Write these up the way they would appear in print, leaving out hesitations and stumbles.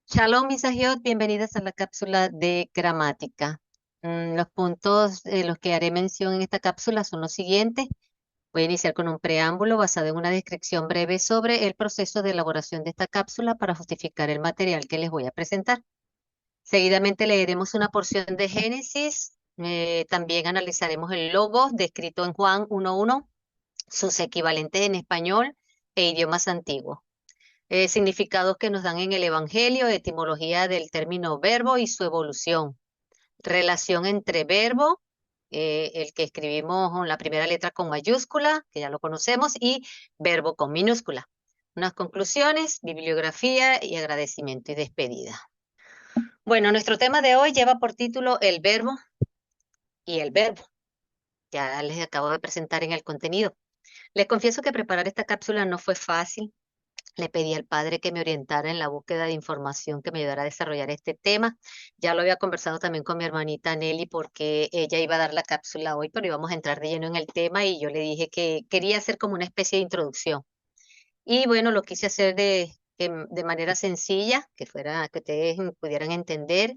Shalom, Misajiot, bienvenidas a la cápsula de gramática. Los puntos de los que haré mención en esta cápsula son los siguientes. Voy a iniciar con un preámbulo basado en una descripción breve sobre el proceso de elaboración de esta cápsula para justificar el material que les voy a presentar. Seguidamente leeremos una porción de Génesis. También analizaremos el logo descrito en Juan 1:1, sus equivalentes en español e idiomas antiguos, significados que nos dan en el Evangelio, etimología del término verbo y su evolución, relación entre verbo, el que escribimos con la primera letra con mayúscula, que ya lo conocemos, y verbo con minúscula. Unas conclusiones, bibliografía y agradecimiento y despedida. Bueno, nuestro tema de hoy lleva por título El verbo y el verbo. Ya les acabo de presentar en el contenido. Les confieso que preparar esta cápsula no fue fácil. Le pedí al padre que me orientara en la búsqueda de información que me ayudara a desarrollar este tema. Ya lo había conversado también con mi hermanita Nelly porque ella iba a dar la cápsula hoy, pero íbamos a entrar de lleno en el tema y yo le dije que quería hacer como una especie de introducción. Y bueno, lo quise hacer de manera sencilla, que fuera, que ustedes pudieran entender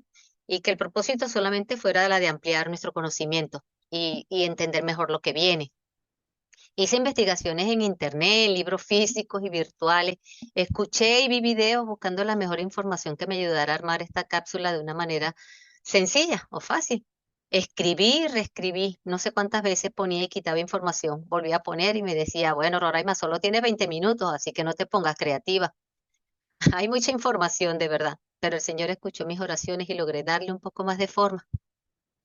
y que el propósito solamente fuera la de ampliar nuestro conocimiento y entender mejor lo que viene. Hice investigaciones en internet, en libros físicos y virtuales. Escuché y vi videos buscando la mejor información que me ayudara a armar esta cápsula de una manera sencilla o fácil. Escribí y reescribí. No sé cuántas veces ponía y quitaba información. Volví a poner y me decía, bueno, Roraima, solo tiene 20 minutos, así que no te pongas creativa. Hay mucha información, de verdad, pero el Señor escuchó mis oraciones y logré darle un poco más de forma.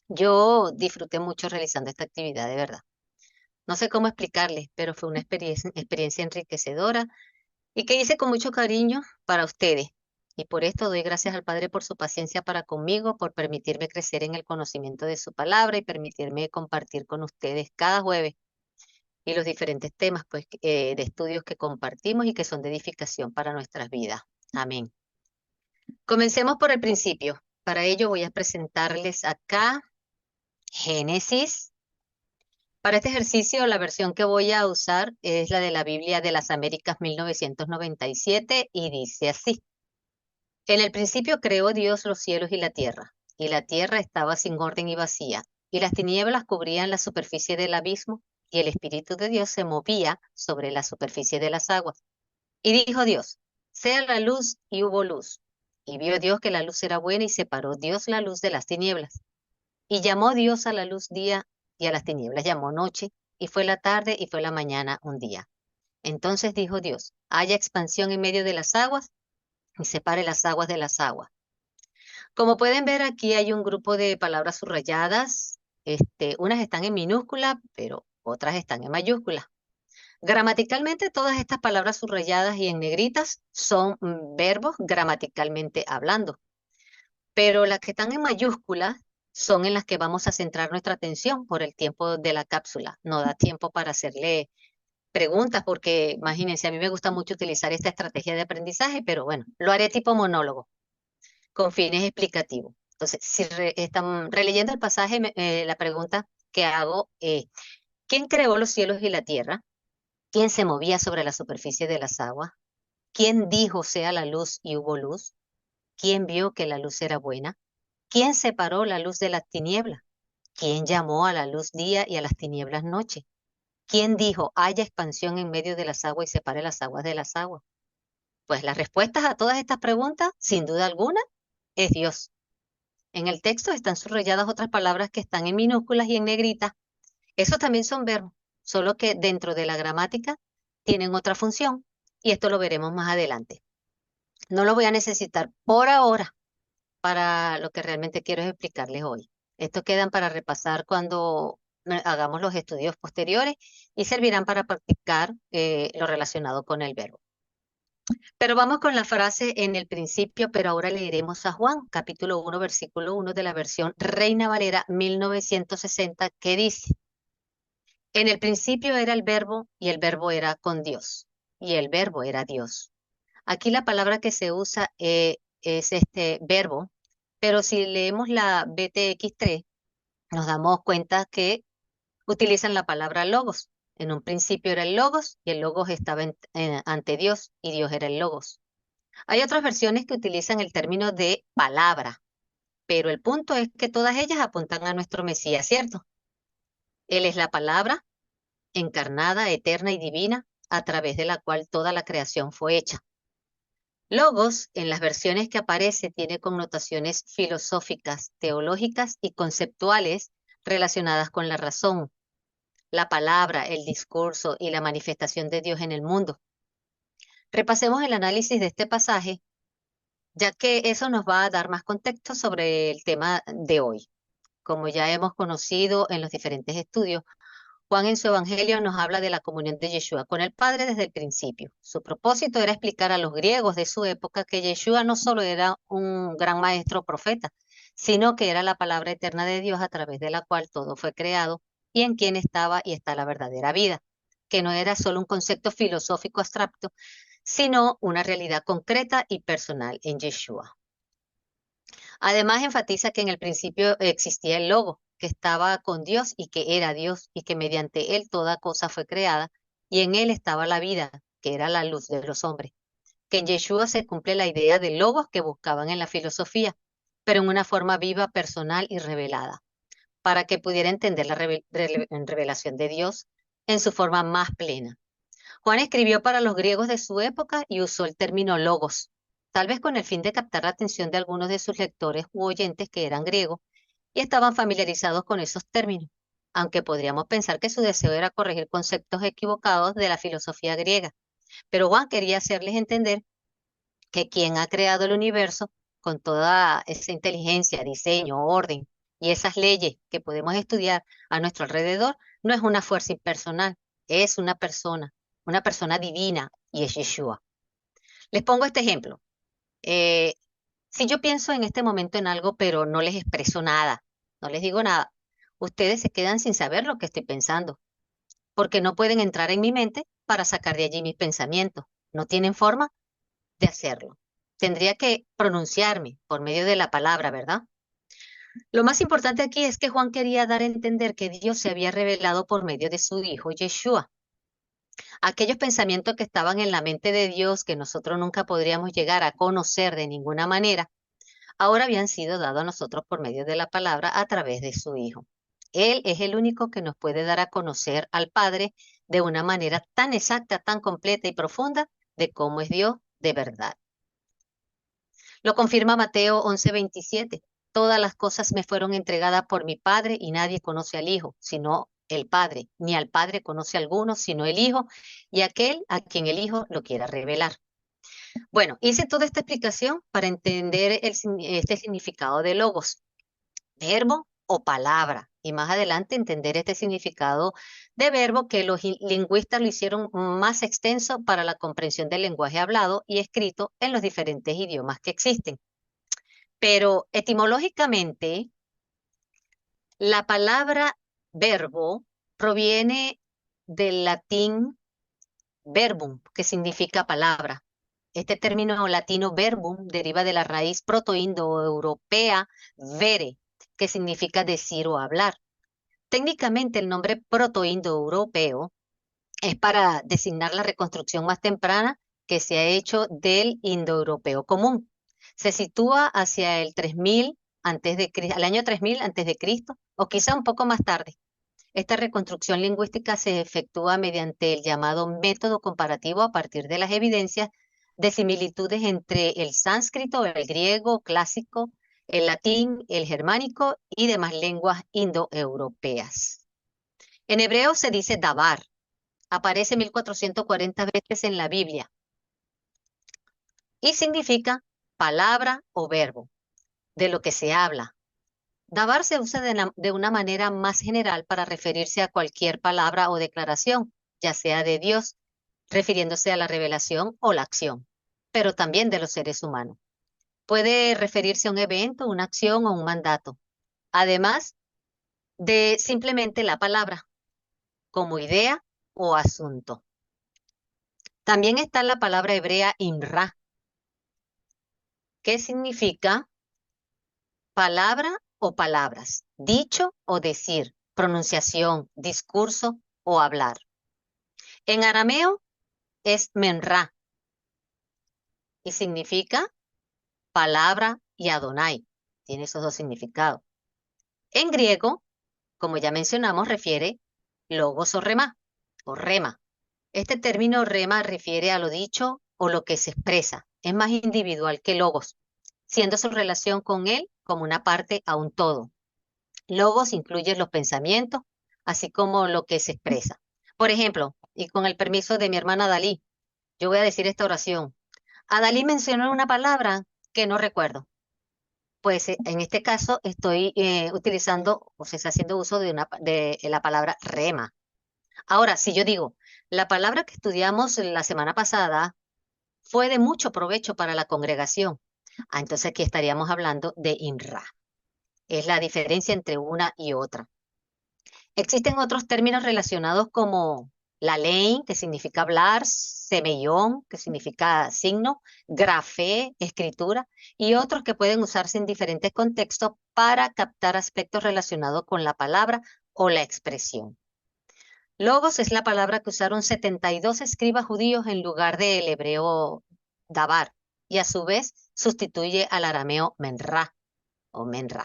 Yo disfruté mucho realizando esta actividad, de verdad. No sé cómo explicarles, pero fue una experiencia enriquecedora y que hice con mucho cariño para ustedes. Y por esto doy gracias al Padre por su paciencia para conmigo, por permitirme crecer en el conocimiento de su palabra y permitirme compartir con ustedes cada jueves y los diferentes temas pues, de estudios que compartimos y que son de edificación para nuestras vidas. Amén. Comencemos por el principio. Para ello voy a presentarles acá Génesis. Para este ejercicio, la versión que voy a usar es la de la Biblia de las Américas 1997 y dice así. En el principio creó Dios los cielos y la tierra estaba sin orden y vacía, y las tinieblas cubrían la superficie del abismo, y el Espíritu de Dios se movía sobre la superficie de las aguas. Y dijo Dios, sea la luz, y hubo luz. Y vio Dios que la luz era buena, y separó Dios la luz de las tinieblas. Y llamó Dios a la luz día y a las tinieblas llamó noche, y fue la tarde y fue la mañana un día. Entonces dijo Dios, haya expansión en medio de las aguas y separe las aguas de las aguas. Como pueden ver aquí hay un grupo de palabras subrayadas, unas están en minúscula, pero otras están en mayúscula. Gramaticalmente todas estas palabras subrayadas y en negritas son verbos gramaticalmente hablando, pero las que están en mayúsculas son en las que vamos a centrar nuestra atención por el tiempo de la cápsula. No da tiempo para hacerle preguntas porque, imagínense, a mí me gusta mucho utilizar esta estrategia de aprendizaje, pero bueno, lo haré tipo monólogo, con fines explicativos. Entonces, si están releyendo el pasaje, la pregunta que hago es, ¿quién creó los cielos y la tierra? ¿Quién se movía sobre la superficie de las aguas? ¿Quién dijo sea la luz y hubo luz? ¿Quién vio que la luz era buena? ¿Quién separó la luz de las tinieblas? ¿Quién llamó a la luz día y a las tinieblas noche? ¿Quién dijo haya expansión en medio de las aguas y separe las aguas de las aguas? Pues las respuestas a todas estas preguntas, sin duda alguna, es Dios. En el texto están subrayadas otras palabras que están en minúsculas y en negritas. Esos también son verbos, solo que dentro de la gramática tienen otra función y esto lo veremos más adelante. No lo voy a necesitar por ahora para lo que realmente quiero es explicarles hoy. Estos quedan para repasar cuando hagamos los estudios posteriores y servirán para practicar lo relacionado con el verbo. Pero vamos con la frase en el principio, pero ahora leeremos a Juan, capítulo 1, versículo 1 de la versión Reina Valera 1960, que dice, en el principio era el verbo y el verbo era con Dios y el verbo era Dios. Aquí la palabra que se usa es este verbo, pero si leemos la BTX3, nos damos cuenta que utilizan la palabra logos. En un principio era el logos y el logos estaba ante Dios y Dios era el logos. Hay otras versiones que utilizan el término de palabra, pero el punto es que todas ellas apuntan a nuestro Mesías, ¿cierto? Él es la palabra encarnada, eterna y divina, a través de la cual toda la creación fue hecha. Logos, en las versiones que aparece, tiene connotaciones filosóficas, teológicas y conceptuales relacionadas con la razón, la palabra, el discurso y la manifestación de Dios en el mundo. Repasemos el análisis de este pasaje, ya que eso nos va a dar más contexto sobre el tema de hoy. Como ya hemos conocido en los diferentes estudios, Juan en su Evangelio nos habla de la comunión de Yeshua con el Padre desde el principio. Su propósito era explicar a los griegos de su época que Yeshua no solo era un gran maestro o profeta, sino que era la palabra eterna de Dios a través de la cual todo fue creado y en quien estaba y está la verdadera vida, que no era solo un concepto filosófico abstracto, sino una realidad concreta y personal en Yeshua. Además, enfatiza que en el principio existía el Logo, que estaba con Dios y que era Dios, y que mediante él toda cosa fue creada, y en él estaba la vida, que era la luz de los hombres. Que en Yeshua se cumple la idea de logos que buscaban en la filosofía, pero en una forma viva, personal y revelada, para que pudiera entender la revelación de Dios en su forma más plena. Juan escribió para los griegos de su época y usó el término logos, tal vez con el fin de captar la atención de algunos de sus lectores u oyentes que eran griegos y estaban familiarizados con esos términos, aunque podríamos pensar que su deseo era corregir conceptos equivocados de la filosofía griega. Pero Juan quería hacerles entender que quien ha creado el universo con toda esa inteligencia, diseño, orden y esas leyes que podemos estudiar a nuestro alrededor, no es una fuerza impersonal, es una persona divina y es Yeshua. Les pongo este ejemplo. Eh, si yo pienso en este momento en algo, pero no les expreso nada, no les digo nada, ustedes se quedan sin saber lo que estoy pensando, porque no pueden entrar en mi mente para sacar de allí mis pensamientos. No tienen forma de hacerlo. Tendría que pronunciarme por medio de la palabra, ¿verdad? Lo más importante aquí es que Juan quería dar a entender que Dios se había revelado por medio de su Hijo Yeshua. Aquellos pensamientos que estaban en la mente de Dios que nosotros nunca podríamos llegar a conocer de ninguna manera, ahora habían sido dados a nosotros por medio de la palabra a través de su Hijo. Él es el único que nos puede dar a conocer al Padre de una manera tan exacta, tan completa y profunda de cómo es Dios de verdad. Lo confirma Mateo 11:27. Todas las cosas me fueron entregadas por mi Padre y nadie conoce al Hijo, sino el Padre, ni al Padre conoce a alguno, sino el Hijo y aquel a quien el Hijo lo quiera revelar. Bueno, hice toda esta explicación para entender este significado de logos, verbo o palabra, y más adelante entender este significado de verbo que los lingüistas lo hicieron más extenso para la comprensión del lenguaje hablado y escrito en los diferentes idiomas que existen. Pero etimológicamente, la palabra verbo proviene del latín verbum, que significa palabra. Este término latino verbum deriva de la raíz protoindoeuropea vere, que significa decir o hablar. Técnicamente, el nombre protoindoeuropeo es para designar la reconstrucción más temprana que se ha hecho del indoeuropeo común. Se sitúa hacia el 3000 antes de Cristo, al año 3000 antes de Cristo, o quizá un poco más tarde. Esta reconstrucción lingüística se efectúa mediante el llamado método comparativo a partir de las evidencias de similitudes entre el sánscrito, el griego clásico, el latín, el germánico y demás lenguas indoeuropeas. En hebreo se dice dabar, aparece 1440 veces en la Biblia y significa palabra o verbo, de lo que se habla. Dabar se usa de una manera más general para referirse a cualquier palabra o declaración, ya sea de Dios, refiriéndose a la revelación o la acción, pero también de los seres humanos. Puede referirse a un evento, una acción o un mandato, además de simplemente la palabra, como idea o asunto. También está la palabra hebrea imra, que significa palabra o palabras, dicho o decir, pronunciación, discurso o hablar. En arameo es menra, y significa palabra y Adonai. Tiene esos dos significados. En griego, como ya mencionamos, refiere logos o rema. Este término rema refiere a lo dicho o lo que se expresa. Es más individual que logos, siendo su relación con él como una parte a un todo. Logos incluye los pensamientos, así como lo que se expresa. Por ejemplo, y con el permiso de mi hermana Dalí, yo voy a decir esta oración. A Dalí mencionó una palabra que no recuerdo. Pues en este caso estoy utilizando, o se está haciendo uso de la palabra rema. Ahora, si yo digo, la palabra que estudiamos la semana pasada fue de mucho provecho para la congregación. Entonces aquí estaríamos hablando de INRA. Es la diferencia entre una y otra. Existen otros términos relacionados como la ley, que significa hablar, semellón, que significa signo, grafé, escritura, y otros que pueden usarse en diferentes contextos para captar aspectos relacionados con la palabra o la expresión. Logos es la palabra que usaron 72 escribas judíos en lugar del hebreo dabar, y a su vez sustituye al arameo menra o menra.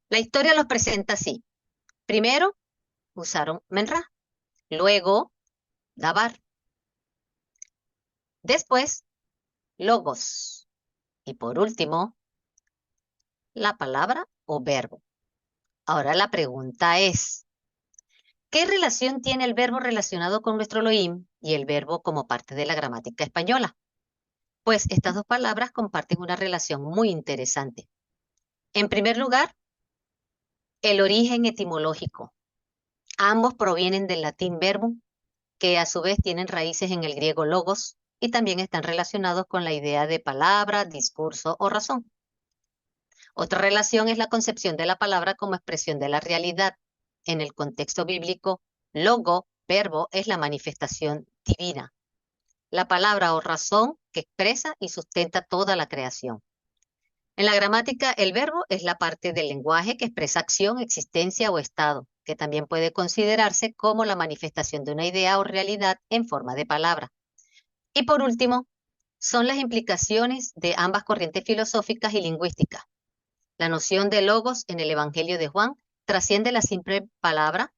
La historia los presenta así. Primero usaron menra, luego dabar, después logos y por último la palabra o verbo. Ahora la pregunta es, ¿qué relación tiene el verbo relacionado con nuestro Elohim y el verbo como parte de la gramática española? Pues estas dos palabras comparten una relación muy interesante. En primer lugar, el origen etimológico. Ambos provienen del latín verbum, que a su vez tienen raíces en el griego logos y también están relacionados con la idea de palabra, discurso o razón. Otra relación es la concepción de la palabra como expresión de la realidad. En el contexto bíblico, logo, verbo, es la manifestación divina. La palabra o razón que expresa y sustenta toda la creación. En la gramática, el verbo es la parte del lenguaje que expresa acción, existencia o estado, que también puede considerarse como la manifestación de una idea o realidad en forma de palabra. Y por último, son las implicaciones de ambas corrientes filosóficas y lingüísticas. La noción de logos en el Evangelio de Juan trasciende la simple palabra,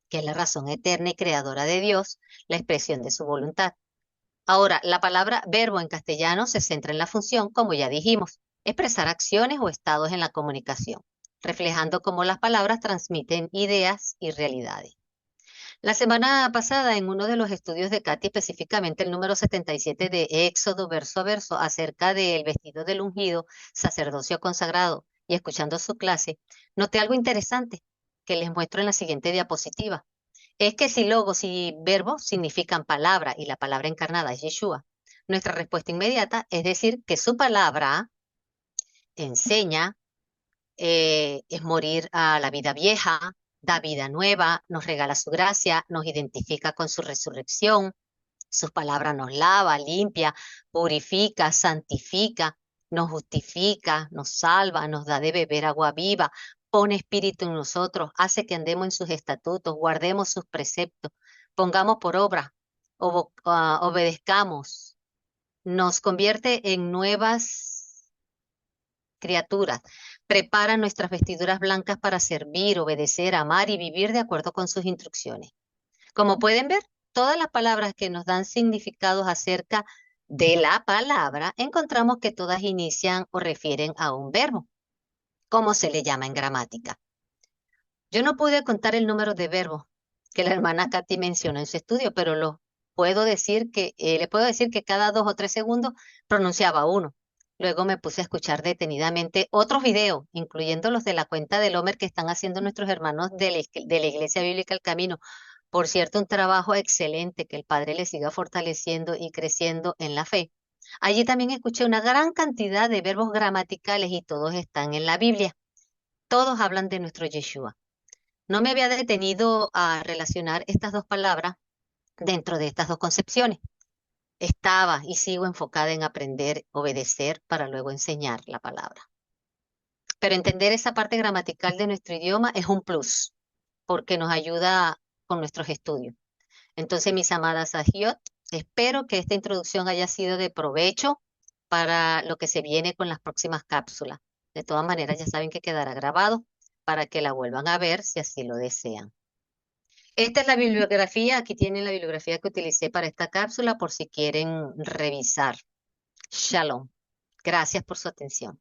que es la razón eterna y creadora de Dios, la expresión de su voluntad. Ahora, la palabra verbo en castellano se centra en la función, como ya dijimos, expresar acciones o estados en la comunicación, reflejando cómo las palabras transmiten ideas y realidades. La semana pasada, en uno de los estudios de Katy, específicamente el número 77 de Éxodo verso a verso, acerca del vestido del ungido, sacerdocio consagrado, y escuchando su clase, noté algo interesante que les muestro en la siguiente diapositiva. Es que si logos y verbos significan palabra y la palabra encarnada es Yeshua, nuestra respuesta inmediata es decir que su palabra enseña, es morir a la vida vieja, da vida nueva, nos regala su gracia, nos identifica con su resurrección, sus palabras nos lava, limpia, purifica, santifica, nos justifica, nos salva, nos da de beber agua viva, pone espíritu en nosotros, hace que andemos en sus estatutos, guardemos sus preceptos, pongamos por obra, obedezcamos, nos convierte en nuevas criaturas, prepara nuestras vestiduras blancas para servir, obedecer, amar y vivir de acuerdo con sus instrucciones. Como pueden ver, todas las palabras que nos dan significados acerca de la palabra, encontramos que todas inician o refieren a un verbo, como se le llama en gramática. Yo no pude contar el número de verbos que la hermana Katy mencionó en su estudio, pero le puedo decir que cada 2 o 3 segundos pronunciaba uno. Luego me puse a escuchar detenidamente otros videos, incluyendo los de la cuenta del Homer que están haciendo nuestros hermanos de la Iglesia Bíblica El Camino. Por cierto, un trabajo excelente, que el Padre le siga fortaleciendo y creciendo en la fe. Allí también escuché una gran cantidad de verbos gramaticales y todos están en la Biblia. Todos hablan de nuestro Yeshua. No me había detenido a relacionar estas dos palabras dentro de estas dos concepciones. Estaba y sigo enfocada en aprender, obedecer para luego enseñar la palabra. Pero entender esa parte gramatical de nuestro idioma es un plus, porque nos ayuda con nuestros estudios. Entonces, mis amadas agiot, Espero que esta introducción haya sido de provecho para lo que se viene con las próximas cápsulas. De todas maneras, ya saben que quedará grabado para que la vuelvan a ver si así lo desean. Esta es la bibliografía, aquí tienen la bibliografía que utilicé para esta cápsula por si quieren revisar. Shalom. Gracias por su atención.